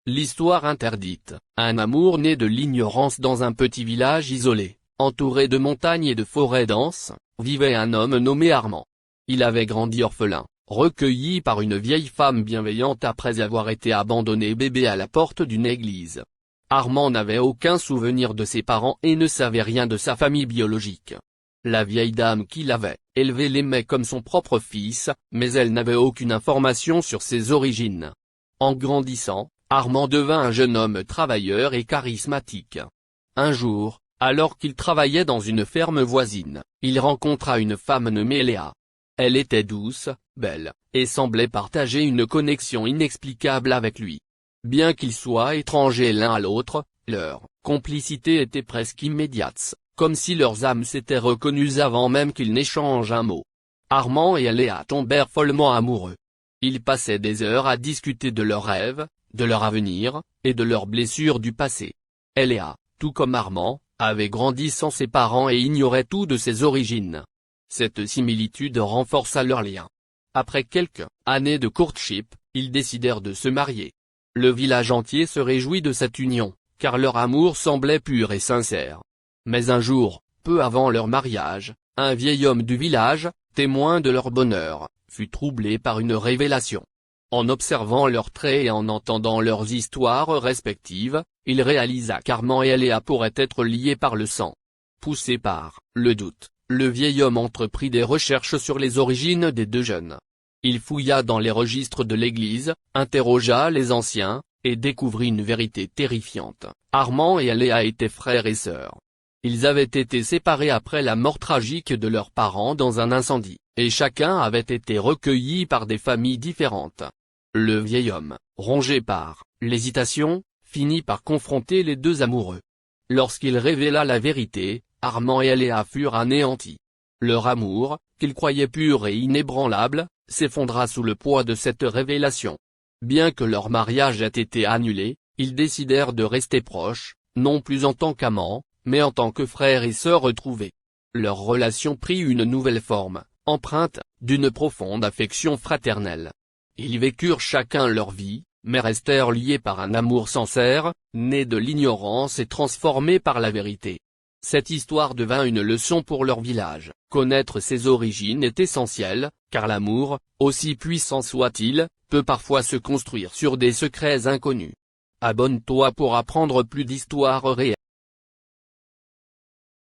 L'histoire interdite, un amour né de l'ignorance dans un petit village isolé, entouré de montagnes et de forêts denses, vivait un homme nommé Armand. Il avait grandi orphelin, recueilli par une vieille femme bienveillante après avoir été abandonné bébé à la porte d'une église. Armand n'avait aucun souvenir de ses parents et ne savait rien de sa famille biologique. La vieille dame qui l'avait élevé l'aimait comme son propre fils, mais elle n'avait aucune information sur ses origines. En grandissant, Armand devint un jeune homme travailleur et charismatique. Un jour, alors qu'il travaillait dans une ferme voisine, il rencontra une femme nommée Léa. Elle était douce, belle, et semblait partager une connexion inexplicable avec lui. Bien qu'ils soient étrangers l'un à l'autre, leur complicité était presque immédiate, comme si leurs âmes s'étaient reconnues avant même qu'ils n'échangent un mot. Armand et Léa tombèrent follement amoureux. Ils passaient des heures à discuter de leurs rêves, de leur avenir, et de leurs blessures du passé. Léa, tout comme Armand, avait grandi sans ses parents et ignorait tout de ses origines. Cette similitude renforça leur lien. Après quelques années de courtship, ils décidèrent de se marier. Le village entier se réjouit de cette union, car leur amour semblait pur et sincère. Mais un jour, peu avant leur mariage, un vieil homme du village, témoin de leur bonheur, fut troublé par une révélation. En observant leurs traits et en entendant leurs histoires respectives, il réalisa qu'Armand et Léa pourraient être liés par le sang. Poussé par le doute, le vieil homme entreprit des recherches sur les origines des deux jeunes. Il fouilla dans les registres de l'église, interrogea les anciens, et découvrit une vérité terrifiante. Armand et Léa étaient frères et sœurs. Ils avaient été séparés après la mort tragique de leurs parents dans un incendie, et chacun avait été recueilli par des familles différentes. Le vieil homme, rongé par l'hésitation, finit par confronter les deux amoureux. Lorsqu'il révéla la vérité, Armand et Léa furent anéantis. Leur amour, qu'ils croyaient pur et inébranlable, s'effondra sous le poids de cette révélation. Bien que leur mariage ait été annulé, ils décidèrent de rester proches, non plus en tant qu'amants, mais en tant que frères et sœurs retrouvés. Leur relation prit une nouvelle forme, empreinte d'une profonde affection fraternelle. Ils vécurent chacun leur vie, mais restèrent liés par un amour sincère, né de l'ignorance et transformé par la vérité. Cette histoire devint une leçon pour leur village. Connaître ses origines est essentiel, car l'amour, aussi puissant soit-il, peut parfois se construire sur des secrets inconnus. Abonne-toi pour apprendre plus d'histoires réelles.